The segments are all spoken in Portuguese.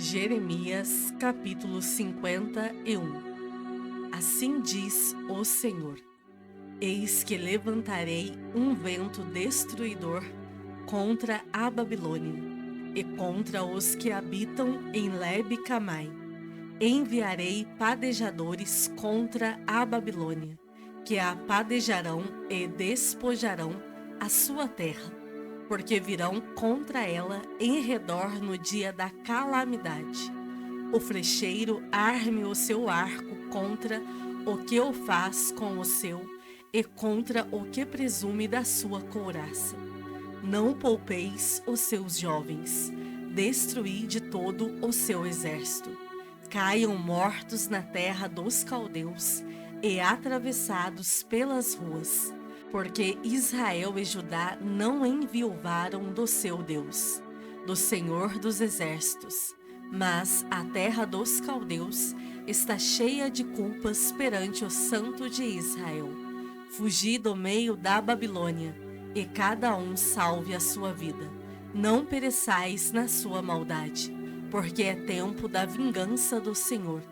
Jeremias capítulo 51. Assim diz o Senhor: Eis que levantarei um vento destruidor contra a Babilônia e contra os que habitam em Lebe-Camai. Enviarei padejadores contra a Babilônia, que a padejarão e despojarão a sua terra, porque virão contra ela em redor no dia da calamidade. O flecheiro arme o seu arco contra o que o faz com o seu e contra o que presume da sua couraça. Não poupeis os seus jovens, destruí de todo o seu exército. Caiam mortos na terra dos caldeus e atravessados pelas ruas, porque Israel e Judá não enviuvaram do seu Deus, do Senhor dos exércitos. Mas a terra dos caldeus está cheia de culpas perante o Santo de Israel. Fugi do meio da Babilônia, e cada um salve a sua vida. Não pereçais na sua maldade, porque é tempo da vingança do Senhor.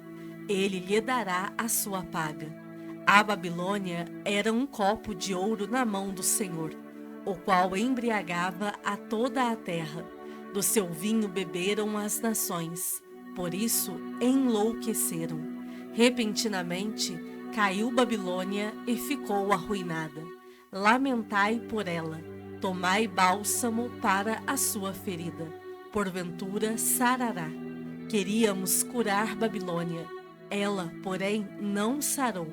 Ele lhe dará a sua paga. A Babilônia era um copo de ouro na mão do Senhor, o qual embriagava a toda a terra. Do seu vinho beberam as nações, por isso enlouqueceram. Repentinamente caiu Babilônia e ficou arruinada. Lamentai por ela, tomai bálsamo para a sua ferida. Porventura sarará. Queríamos curar Babilônia, ela, porém, não sarou.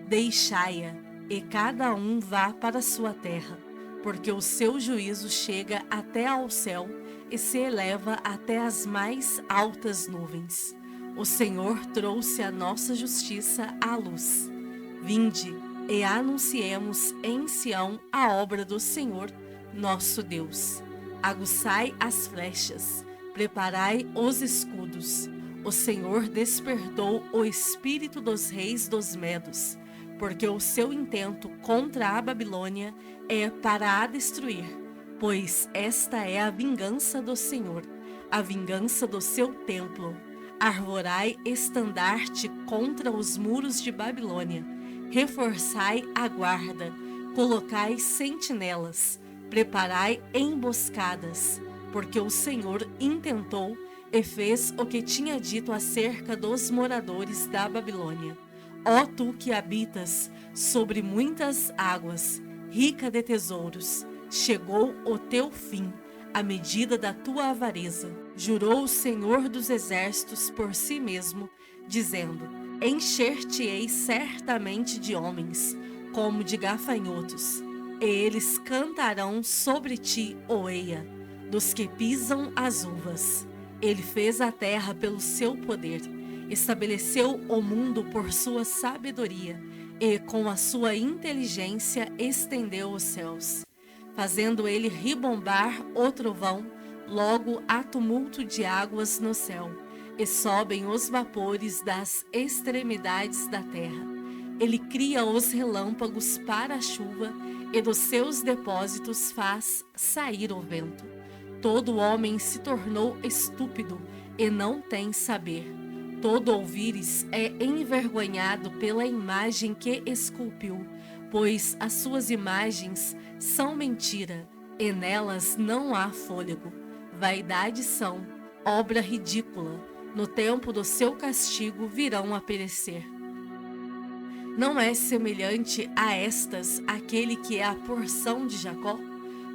Deixai-a, e cada um vá para sua terra, porque o seu juízo chega até ao céu e se eleva até as mais altas nuvens. O Senhor trouxe a nossa justiça à luz. Vinde e anunciemos em Sião a obra do Senhor, nosso Deus. Aguçai as flechas, preparai os escudos. O Senhor despertou o espírito dos reis dos Medos, porque o seu intento contra a Babilônia é para a destruir, pois esta é a vingança do Senhor, a vingança do seu templo. Arvorai estandarte contra os muros de Babilônia, reforçai a guarda, colocai sentinelas, preparai emboscadas, porque o Senhor intentou e fez o que tinha dito acerca dos moradores da Babilônia. Ó tu que habitas sobre muitas águas, rica de tesouros, chegou o teu fim, a medida da tua avareza. Jurou o Senhor dos exércitos por si mesmo, dizendo: Encher-te-ei certamente de homens, como de gafanhotos, e eles cantarão sobre ti oeia, dos que pisam as uvas. Ele fez a terra pelo seu poder, estabeleceu o mundo por sua sabedoria, e com a sua inteligência estendeu os céus. Fazendo ele ribombar o trovão, logo há tumulto de águas no céu, e sobem os vapores das extremidades da terra. Ele cria os relâmpagos para a chuva, e dos seus depósitos faz sair o vento. Todo homem se tornou estúpido, e não tem saber. Todo ouvires é envergonhado pela imagem que esculpiu, pois as suas imagens são mentira, e nelas não há fôlego. Vaidade são, obra ridícula. No tempo do seu castigo virão a perecer. Não é semelhante a estas aquele que é a porção de Jacó?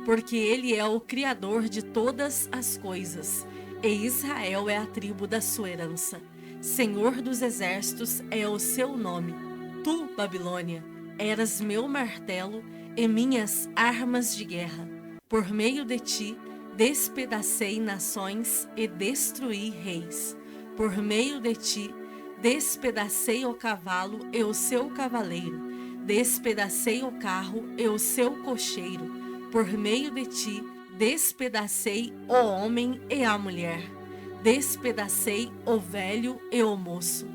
Porque ele é o Criador de todas as coisas, e Israel é a tribo da sua herança. Senhor dos exércitos é o seu nome. Tu, Babilônia, eras meu martelo e minhas armas de guerra. Por meio de ti, despedacei nações e destruí reis. Por meio de ti, despedacei o cavalo e o seu cavaleiro. Despedacei o carro e o seu cocheiro. Por meio de ti, despedacei o homem e a mulher. Despedacei o velho e o moço.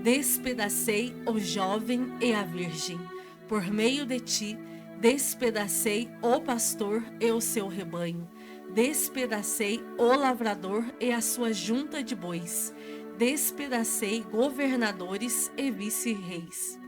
Despedacei o jovem e a virgem. Por meio de ti, despedacei o pastor e o seu rebanho. Despedacei o lavrador e a sua junta de bois. Despedacei governadores e vice-reis.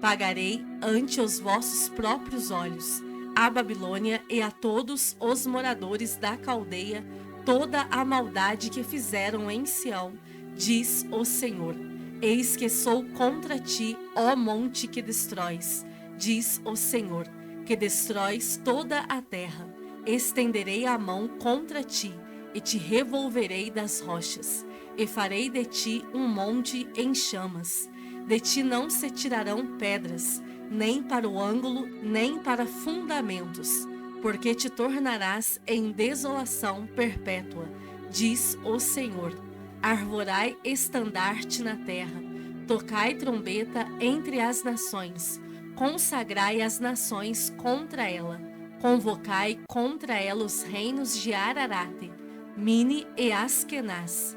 Pagarei ante os vossos próprios olhos a Babilônia e a todos os moradores da Caldeia toda a maldade que fizeram em Sião, diz o Senhor. Eis que sou contra ti, ó monte que destróis, diz o Senhor, que destróis toda a terra. Estenderei a mão contra ti e te revolverei das rochas, e farei de ti um monte em chamas. De ti não se tirarão pedras, nem para o ângulo, nem para fundamentos, porque te tornarás em desolação perpétua, diz o Senhor. Arvorai estandarte na terra, tocai trombeta entre as nações, consagrai as nações contra ela, convocai contra ela os reinos de Ararate, Mini e Askenaz.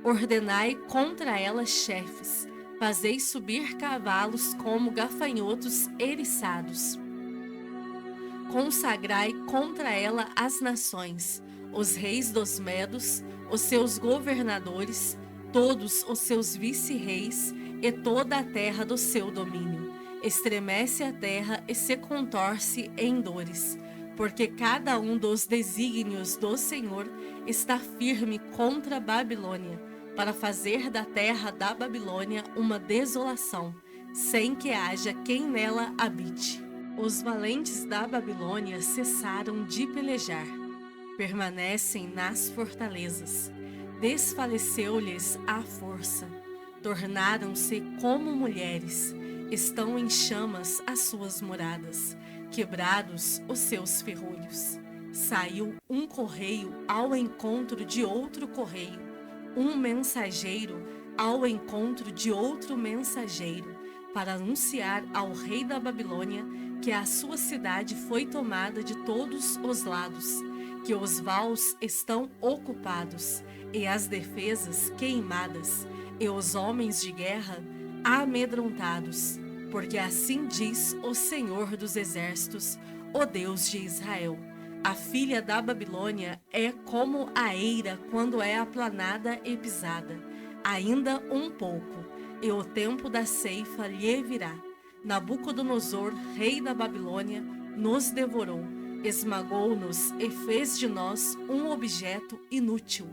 Ordenai contra ela chefes, fazei subir cavalos como gafanhotos eriçados. Consagrai contra ela as nações, os reis dos medos, os seus governadores, todos os seus vice-reis e toda a terra do seu domínio. Estremece a terra e se contorce em dores, porque cada um dos desígnios do Senhor está firme contra a Babilônia, para fazer da terra da Babilônia uma desolação, sem que haja quem nela habite. Os valentes da Babilônia cessaram de pelejar, permanecem nas fortalezas. Desfaleceu-lhes a força, tornaram-se como mulheres, estão em chamas as suas moradas, quebrados os seus ferrolhos. Saiu um correio ao encontro de outro correio, um mensageiro ao encontro de outro mensageiro, para anunciar ao rei da Babilônia que a sua cidade foi tomada de todos os lados, que os vaus estão ocupados, e as defesas queimadas, e os homens de guerra amedrontados, porque assim diz o Senhor dos Exércitos, o Deus de Israel. A filha da Babilônia é como a eira quando é aplanada e pisada. Ainda um pouco, e o tempo da ceifa lhe virá. Nabucodonosor, rei da Babilônia, nos devorou, esmagou-nos e fez de nós um objeto inútil.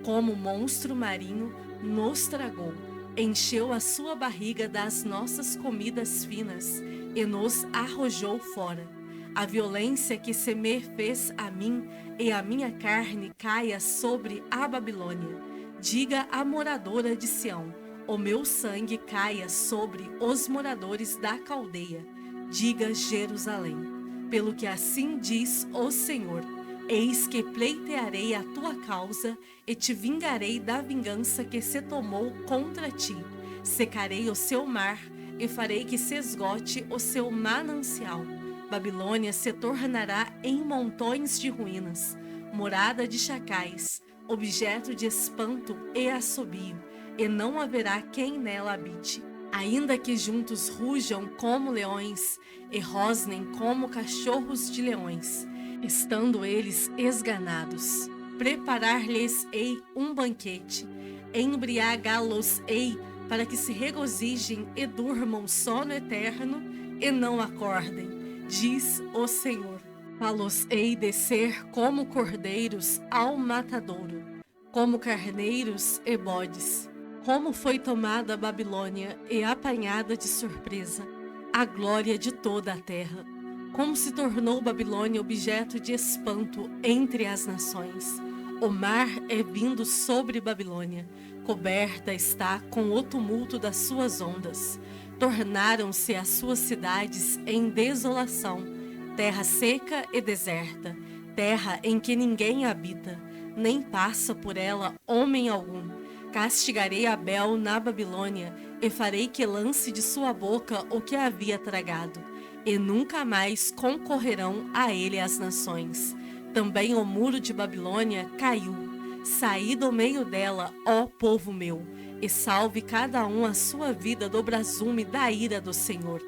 Como monstro marinho, nos tragou, encheu a sua barriga das nossas comidas finas e nos arrojou fora. A violência que se me fez a mim e a minha carne caia sobre a Babilônia. Diga a moradora de Sião: o meu sangue caia sobre os moradores da Caldeia. Diga Jerusalém: pelo que assim diz o Senhor: eis que pleitearei a tua causa e te vingarei da vingança que se tomou contra ti. Secarei o seu mar e farei que se esgote o seu manancial. Babilônia se tornará em montões de ruínas, morada de chacais, objeto de espanto e assobio, e não haverá quem nela habite. Ainda que juntos rujam como leões e rosnem como cachorros de leões, estando eles esganados, preparar-lhes-ei um banquete, embriagá-los-ei para que se regozijem e durmam sono eterno e não acordem, diz o Senhor. Fá-los-ei descer como cordeiros ao matadouro, como carneiros e bodes. Como foi tomada a Babilônia e apanhada de surpresa, a glória de toda a terra. Como se tornou Babilônia objeto de espanto entre as nações. O mar é vindo sobre Babilônia, coberta está com o tumulto das suas ondas. Tornaram-se as suas cidades em desolação, terra seca e deserta, terra em que ninguém habita, nem passa por ela homem algum. Castigarei Abel na Babilônia e farei que lance de sua boca o que havia tragado, e nunca mais concorrerão a ele as nações. Também o muro de Babilônia caiu. Saí do meio dela, ó povo meu, e salve cada um a sua vida do brasume da ira do Senhor.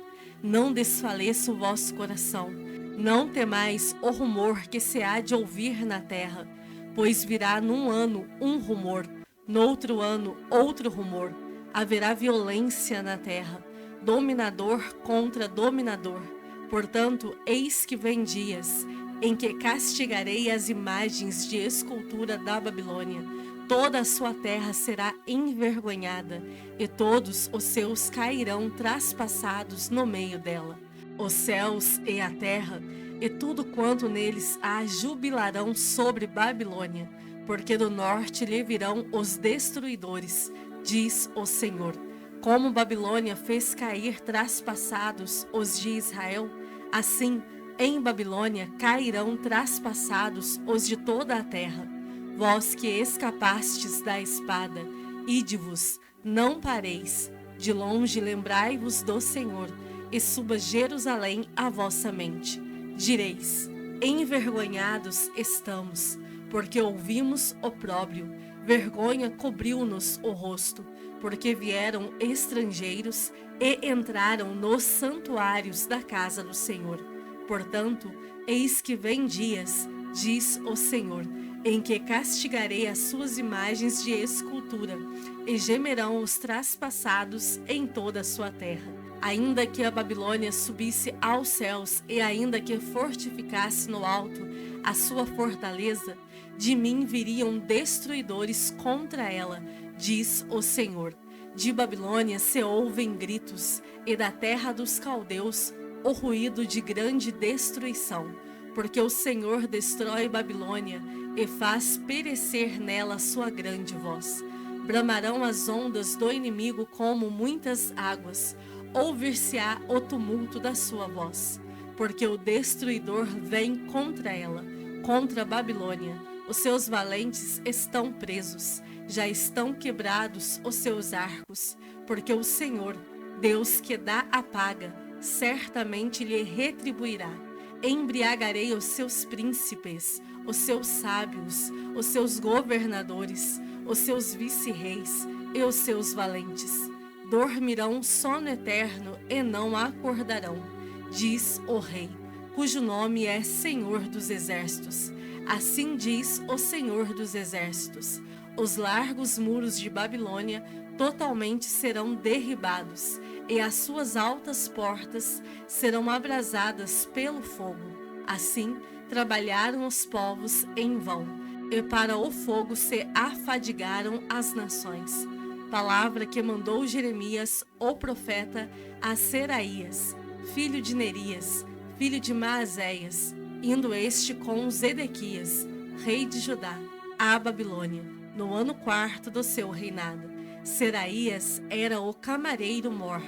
Não desfaleça o vosso coração, Não temais o rumor que se há de ouvir na terra, pois virá num ano um rumor, noutro ano outro rumor. Haverá violência na terra, dominador contra dominador. Portanto, eis que vem dias em que castigarei as imagens de escultura da Babilônia. Toda a sua terra será envergonhada, e todos os seus cairão traspassados no meio dela. Os céus e a terra, e tudo quanto neles há, jubilarão sobre Babilônia, porque do norte lhe virão os destruidores, diz o Senhor. Como Babilônia fez cair traspassados os de Israel, assim em Babilônia cairão traspassados os de toda a terra. Vós que escapastes da espada, ide-vos, não pareis. De longe lembrai-vos do Senhor, e suba Jerusalém a vossa mente. Direis: envergonhados estamos, porque ouvimos opróbrio, vergonha cobriu-nos o rosto, porque vieram estrangeiros e entraram nos santuários da casa do Senhor. Portanto, eis que vem dias, diz o Senhor, em que castigarei as suas imagens de escultura, e gemerão os traspassados em toda a sua terra. Ainda que a Babilônia subisse aos céus, e ainda que fortificasse no alto a sua fortaleza, de mim viriam destruidores contra ela, diz o Senhor. De Babilônia se ouvem gritos, e da terra dos caldeus o ruído de grande destruição, porque o Senhor destrói Babilônia e faz perecer nela sua grande voz. Bramarão as ondas do inimigo como muitas águas, ouvir-se-á o tumulto da sua voz, porque o destruidor vem contra ela, contra a Babilônia. Os seus valentes estão presos, já estão quebrados os seus arcos, porque o Senhor, Deus que dá a paga, certamente lhe retribuirá. Embriagarei os seus príncipes, os seus sábios, os seus governadores, os seus vice-reis e os seus valentes. Dormirão sono eterno e não acordarão, diz o Rei, cujo nome é Senhor dos Exércitos. Assim diz o Senhor dos Exércitos: os largos muros de Babilônia totalmente serão derribados, e as suas altas portas serão abrasadas pelo fogo. Assim trabalharam os povos em vão, e para o fogo se afadigaram as nações. Palavra que mandou Jeremias, o profeta, a Seraías, filho de Nerias, filho de Maazéias, indo este com Zedequias, rei de Judá, à Babilônia, no ano 4º do seu reinado. Seraías era o camareiro-mor.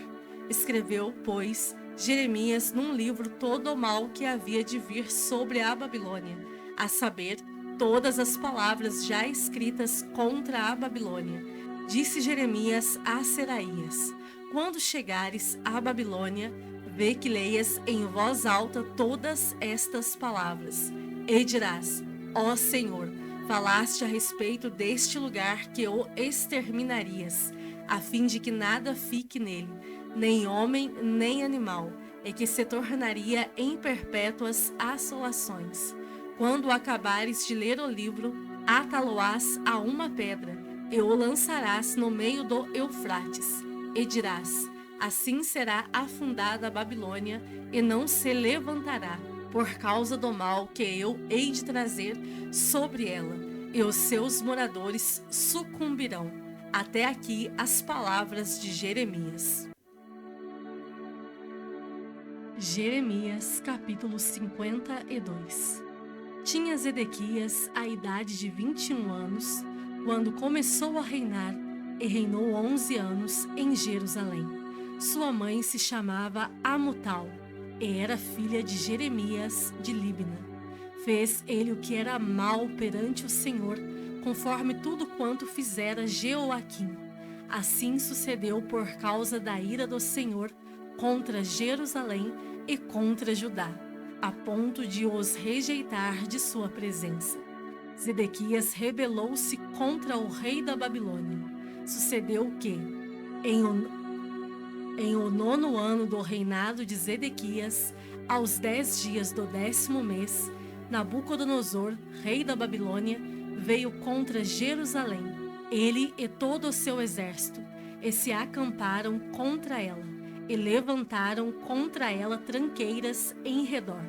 Escreveu, pois, Jeremias num livro todo o mal que havia de vir sobre a Babilônia, a saber, todas as palavras já escritas contra a Babilônia. Disse Jeremias a Seraías: quando chegares à Babilônia, vê que leias em voz alta todas estas palavras, e dirás: ó Senhor, falaste a respeito deste lugar que o exterminarias, a fim de que nada fique nele, nem homem, nem animal, e que se tornaria em perpétuas assolações. Quando acabares de ler o livro, atá-lo-ás a uma pedra, e o lançarás no meio do Eufrates, e dirás: assim será afundada a Babilônia, e não se levantará, por causa do mal que eu hei de trazer sobre ela, e os seus moradores sucumbirão. Até aqui as palavras de Jeremias. Jeremias, capítulo 52. Tinha Zedequias a idade de 21 anos, quando começou a reinar, e reinou 11 anos em Jerusalém. Sua mãe se chamava Amutal, e era filha de Jeremias de Líbna. Fez ele o que era mal perante o Senhor, conforme tudo quanto fizera Jeoaquim. Assim sucedeu por causa da ira do Senhor contra Jerusalém e contra Judá, a ponto de os rejeitar de sua presença. Zedequias rebelou-se contra o rei da Babilônia. Sucedeu que, em o 9º ano do reinado de Zedequias, Aos 10 dias do 10º mês, Nabucodonosor, rei da Babilônia, veio contra Jerusalém, ele e todo o seu exército, e se acamparam contra ela, e levantaram contra ela tranqueiras em redor.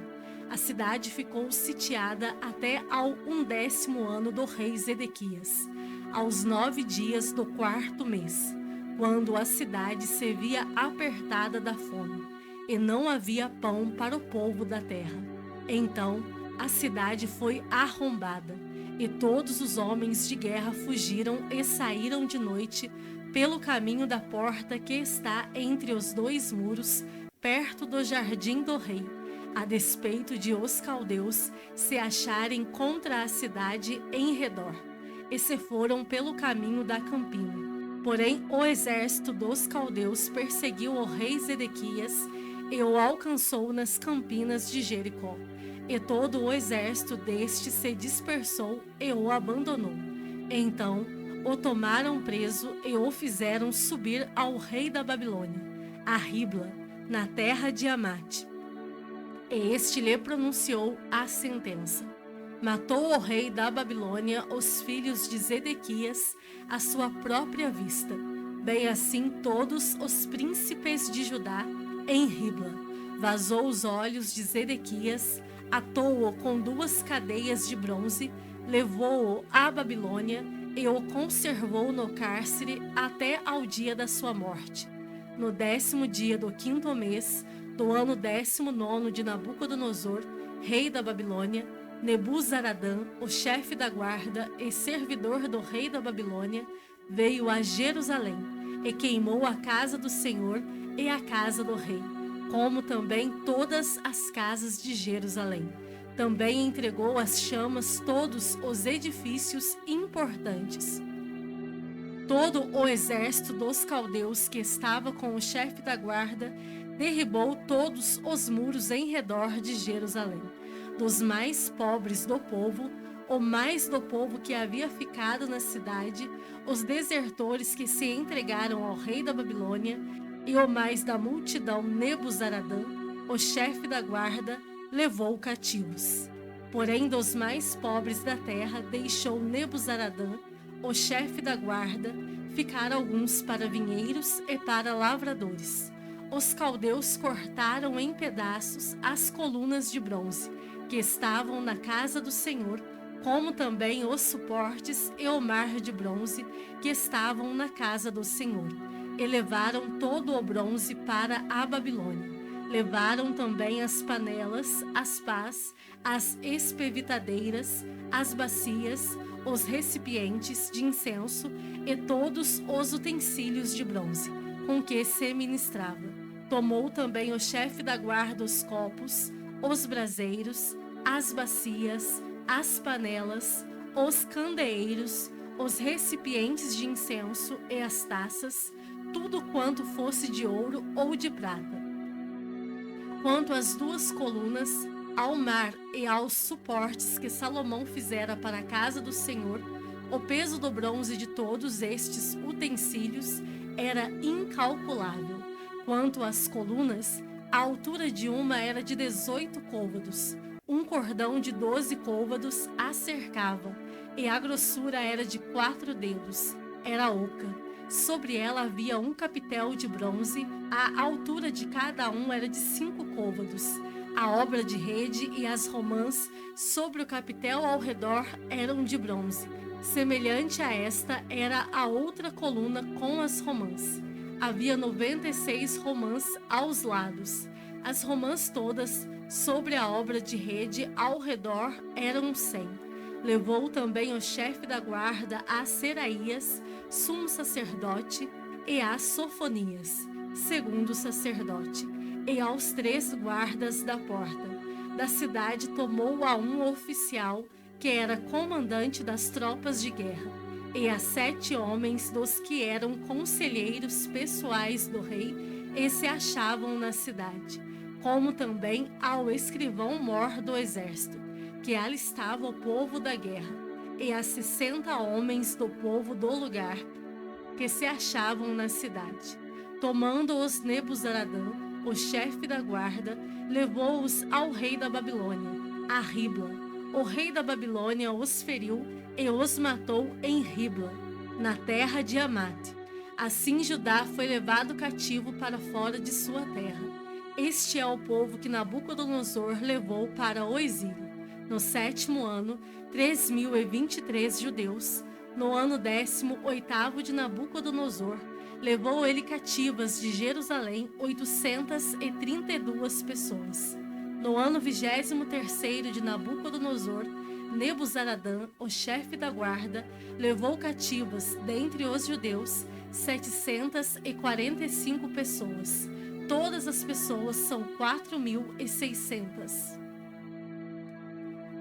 A cidade ficou sitiada até ao 11º ano do rei Zedequias, aos 9 dias do 4º mês, quando a cidade se via apertada da fome, e não havia pão para o povo da terra. Então a cidade foi arrombada, e todos os homens de guerra fugiram e saíram de noite pelo caminho da porta que está entre os 2 muros, perto do jardim do rei, a despeito de os caldeus se acharem contra a cidade em redor, e se foram pelo caminho da campina. Porém, o exército dos caldeus perseguiu o rei Zedequias e o alcançou nas campinas de Jericó. E todo o exército deste se dispersou e o abandonou. Então o tomaram preso e o fizeram subir ao rei da Babilônia, a Ribla, na terra de Amate. E este lhe pronunciou a sentença. Matou o rei da Babilônia os filhos de Zedequias à sua própria vista, bem assim todos os príncipes de Judá em Ribla. Vazou os olhos de Zedequias, atou-o com 2 cadeias de bronze, levou-o à Babilônia e o conservou no cárcere até ao dia da sua morte. No 10º dia do 5º mês, do ano 19º de Nabucodonosor, rei da Babilônia, Nebuzaradã, o chefe da guarda e servidor do rei da Babilônia, veio a Jerusalém e queimou a casa do Senhor e a casa do rei, como também todas as casas de Jerusalém. Também entregou às chamas todos os edifícios importantes. Todo o exército dos caldeus que estava com o chefe da guarda derribou todos os muros em redor de Jerusalém. Dos mais pobres do povo, o mais do povo que havia ficado na cidade, os desertores que se entregaram ao rei da Babilônia, e o mais da multidão Nebuzaradã, o chefe da guarda, levou cativos. Porém, dos mais pobres da terra, deixou Nebuzaradã, o chefe da guarda, ficar alguns para vinheiros e para lavradores. Os caldeus cortaram em pedaços as colunas de bronze que estavam na casa do Senhor, como também os suportes e o mar de bronze que estavam na casa do Senhor. E levaram todo o bronze para a Babilônia. Levaram também as panelas, as pás, as espevitadeiras, as bacias, os recipientes de incenso e todos os utensílios de bronze com que se ministrava. Tomou também o chefe da guarda os copos, os braseiros, as bacias, as panelas, os candeeiros, os recipientes de incenso e as taças, tudo quanto fosse de ouro ou de prata. Quanto às 2 colunas, ao mar e aos suportes que Salomão fizera para a casa do Senhor, o peso do bronze de todos estes utensílios era incalculável. Quanto às colunas, a altura de uma era de 18 côvados, um cordão de 12 côvados a cercava, e a grossura era de 4 dedos, era oca. Sobre ela havia um capitel de bronze, a altura de cada um era de 5 côvados. A obra de rede e as romãs sobre o capitel ao redor eram de bronze. Semelhante a esta era a outra coluna com as romãs. Havia 96 romãs aos lados. As romãs todas sobre a obra de rede ao redor eram 100. Levou também o chefe da guarda a Seraías, sumo sacerdote, e a Sofonias, segundo sacerdote, e aos 3 guardas da porta. Da cidade tomou a um oficial, que era comandante das tropas de guerra, e a 7 homens dos que eram conselheiros pessoais do rei e se achavam na cidade, como também ao escrivão-mor do exército, que alistava o povo da guerra, e a 60 homens do povo do lugar, que se achavam na cidade. Tomando-os Nebuzaradã, o chefe da guarda, levou-os ao rei da Babilônia, a Ribla. O rei da Babilônia os feriu e os matou em Ribla, na terra de Amate. Assim Judá foi levado cativo para fora de sua terra. Este é o povo que Nabucodonosor levou para o exílio. No 7º ano, 3.023 judeus. No ano 18º de Nabucodonosor, levou ele cativas de Jerusalém 832 pessoas. No ano 23º de Nabucodonosor, Nebuzaradã, o chefe da guarda, levou cativas, dentre os judeus, 745 pessoas. Todas as pessoas são 4.600.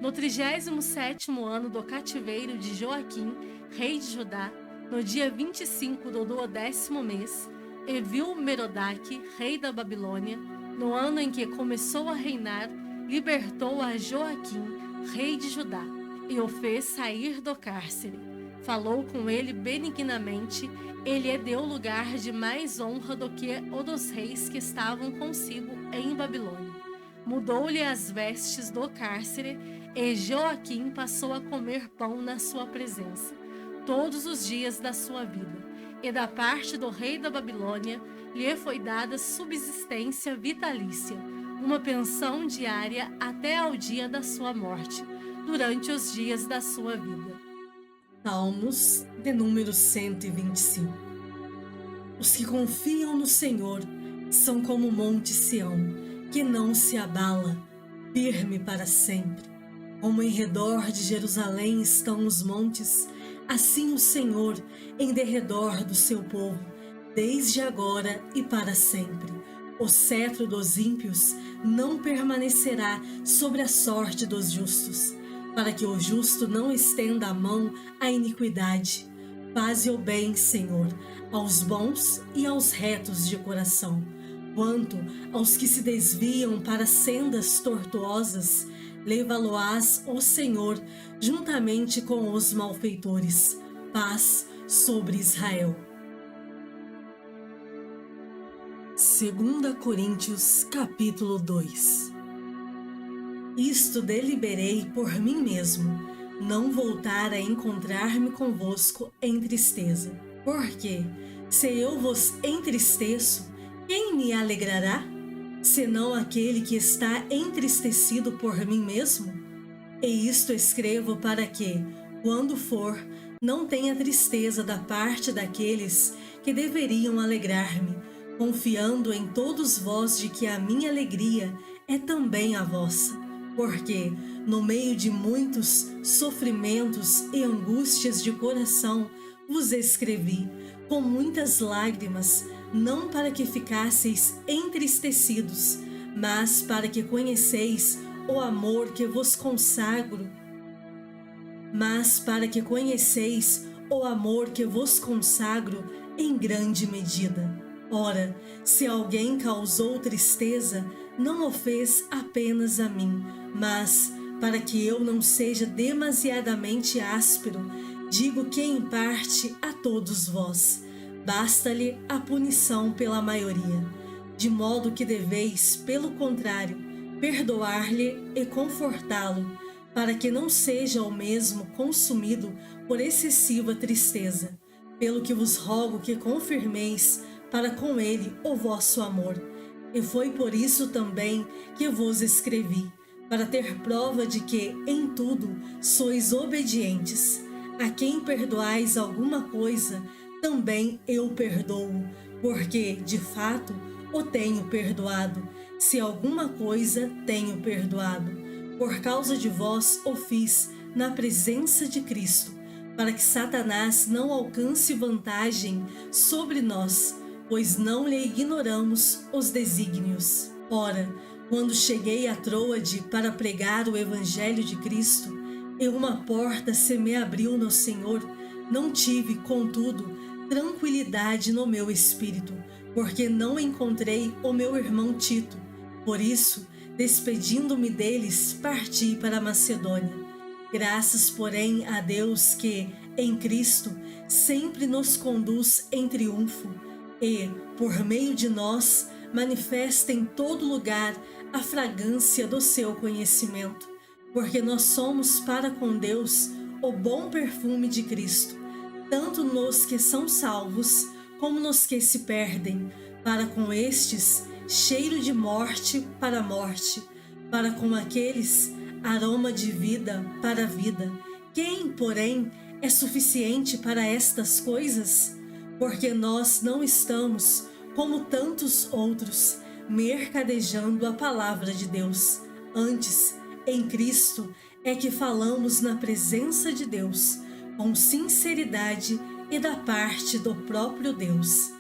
No 37º ano do cativeiro de Joaquim, rei de Judá, no dia 25 do 10º mês, Evil-Merodach, rei da Babilônia, no ano em que começou a reinar, libertou a Joaquim, rei de Judá, e o fez sair do cárcere. Falou com ele benignamente, e lhe deu lugar de mais honra do que o dos reis que estavam consigo em Babilônia. Mudou-lhe as vestes do cárcere, e Joaquim passou a comer pão na sua presença, todos os dias da sua vida. E da parte do rei da Babilônia, lhe foi dada subsistência vitalícia, uma pensão diária até ao dia da sua morte, durante os dias da sua vida. Salmos de número 125. Os que confiam no Senhor são como o monte Sião, que não se abala, firme para sempre. Como em redor de Jerusalém estão os montes, assim o Senhor em derredor do seu povo, desde agora e para sempre. O cetro dos ímpios não permanecerá sobre a sorte dos justos, para que o justo não estenda a mão à iniquidade. Faze o bem, Senhor, aos bons e aos retos de coração. Quanto aos que se desviam para sendas tortuosas, leva-lo-ás, ó Senhor, juntamente com os malfeitores. Paz sobre Israel. 2 Coríntios, capítulo 2. Isto deliberei por mim mesmo, não voltar a encontrar-me convosco em tristeza. Porque, se eu vos entristeço, quem me alegrará? Senão aquele que está entristecido por mim mesmo? E isto escrevo para que, quando for, não tenha tristeza da parte daqueles que deveriam alegrar-me, confiando em todos vós de que a minha alegria é também a vossa. Porque, no meio de muitos sofrimentos e angústias de coração, vos escrevi, com muitas lágrimas, não para que ficasseis entristecidos, mas para que conheceis o amor que vos consagro, em grande medida. Ora, se alguém causou tristeza, não o fez apenas a mim, mas, para que eu não seja demasiadamente áspero, digo que em parte a todos vós. Basta-lhe a punição pela maioria, de modo que deveis, pelo contrário, perdoar-lhe e confortá-lo, para que não seja o mesmo consumido por excessiva tristeza. Pelo que vos rogo que confirmeis para com ele o vosso amor. E foi por isso também que vos escrevi, para ter prova de que, em tudo, sois obedientes. A quem perdoais alguma coisa, também eu perdoo, porque, de fato, o tenho perdoado, se alguma coisa tenho perdoado. Por causa de vós o fiz na presença de Cristo, para que Satanás não alcance vantagem sobre nós, pois não lhe ignoramos os desígnios. Ora, quando cheguei a Troade para pregar o Evangelho de Cristo, e uma porta se me abriu no Senhor, não tive, contudo, tranquilidade no meu espírito, porque não encontrei o meu irmão Tito. Por isso, despedindo-me deles, parti para a Macedônia. Graças, porém, a Deus que, em Cristo, sempre nos conduz em triunfo e, por meio de nós, manifesta em todo lugar a fragrância do seu conhecimento, porque nós somos para com Deus o bom perfume de Cristo, tanto nos que são salvos, como nos que se perdem, para com estes, cheiro de morte para a morte, para com aqueles, aroma de vida para a vida. Quem, porém, é suficiente para estas coisas? Porque nós não estamos, como tantos outros, mercadejando a palavra de Deus. Antes, em Cristo, é que falamos na presença de Deus, com sinceridade e da parte do próprio Deus.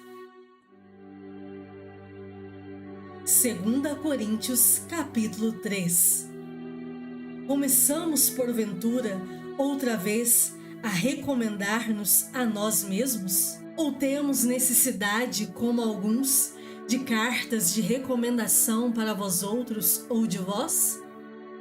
2 Coríntios, capítulo 3. Começamos, porventura, outra vez, a recomendar-nos a nós mesmos? Ou temos necessidade, como alguns, de cartas de recomendação para vós outros ou de vós?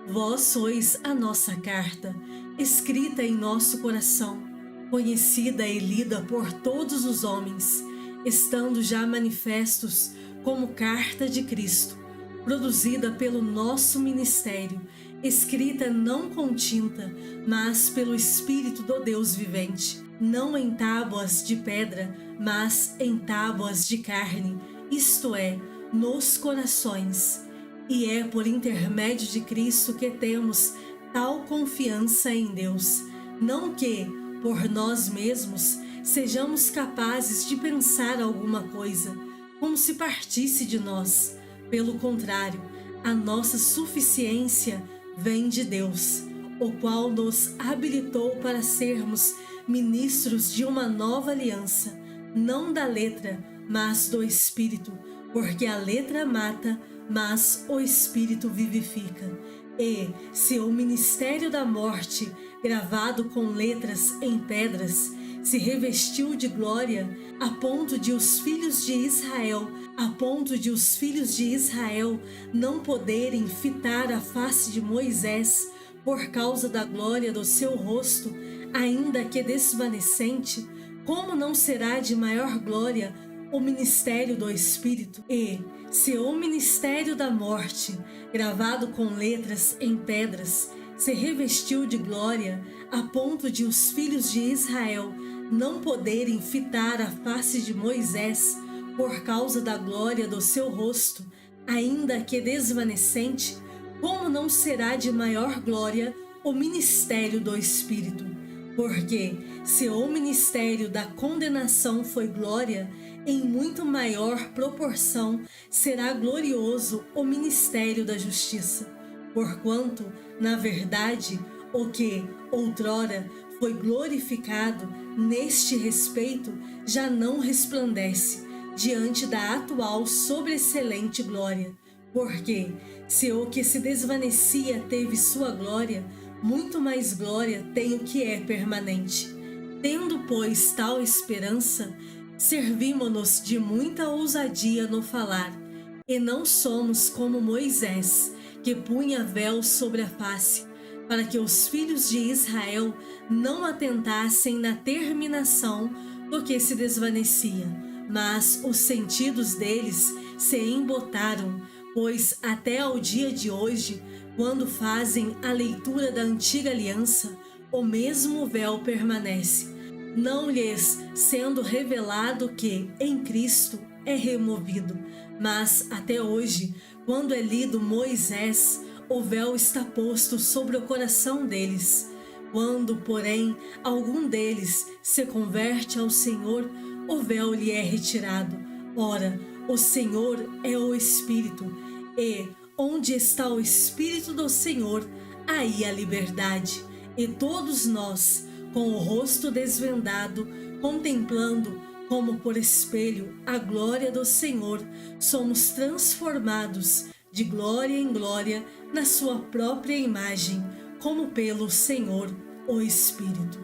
Vós sois a nossa carta, escrita em nosso coração, conhecida e lida por todos os homens, estando já manifestos como carta de Cristo, produzida pelo nosso ministério, escrita não com tinta, mas pelo Espírito do Deus vivente, não em tábuas de pedra, mas em tábuas de carne, isto é, nos corações. E é por intermédio de Cristo que temos tal confiança em Deus, não que, por nós mesmos, sejamos capazes de pensar alguma coisa, como se partisse de nós. Pelo contrário, a nossa suficiência vem de Deus, o qual nos habilitou para sermos ministros de uma nova aliança, não da letra, mas do Espírito, porque a letra mata, mas o Espírito vivifica. E, se o ministério da morte, gravado com letras em pedras, se revestiu de glória, a ponto de os filhos de Israel não poderem fitar a face de Moisés por causa da glória do seu rosto, ainda que desvanecente, como não será de maior glória o ministério do Espírito? E, se o ministério da morte, gravado com letras em pedras, se revestiu de glória, a ponto de os filhos de Israel não poderem fitar a face de Moisés por causa da glória do seu rosto, ainda que desvanecente, como não será de maior glória o ministério do Espírito? Porque, se o ministério da condenação foi glória, em muito maior proporção será glorioso o ministério da justiça. Porquanto, na verdade, o que, outrora, foi glorificado neste respeito, já não resplandece diante da atual sobreexcelente glória. Porque, se o que se desvanecia teve sua glória, muito mais glória tem o que é permanente. Tendo, pois, tal esperança, servimo-nos de muita ousadia no falar, e não somos como Moisés, que punha véu sobre a face, para que os filhos de Israel não atentassem na terminação do que se desvanecia, mas os sentidos deles se embotaram, pois até ao dia de hoje, quando fazem a leitura da antiga aliança, o mesmo véu permanece, não lhes sendo revelado que, em Cristo, é removido. Mas, até hoje, quando é lido Moisés, o véu está posto sobre o coração deles. Quando, porém, algum deles se converte ao Senhor, o véu lhe é retirado. Ora, o Senhor é o Espírito, e onde está o Espírito do Senhor, aí a liberdade. E todos nós, com o rosto desvendado, contemplando como por espelho a glória do Senhor, somos transformados de glória em glória na sua própria imagem, como pelo Senhor, o Espírito.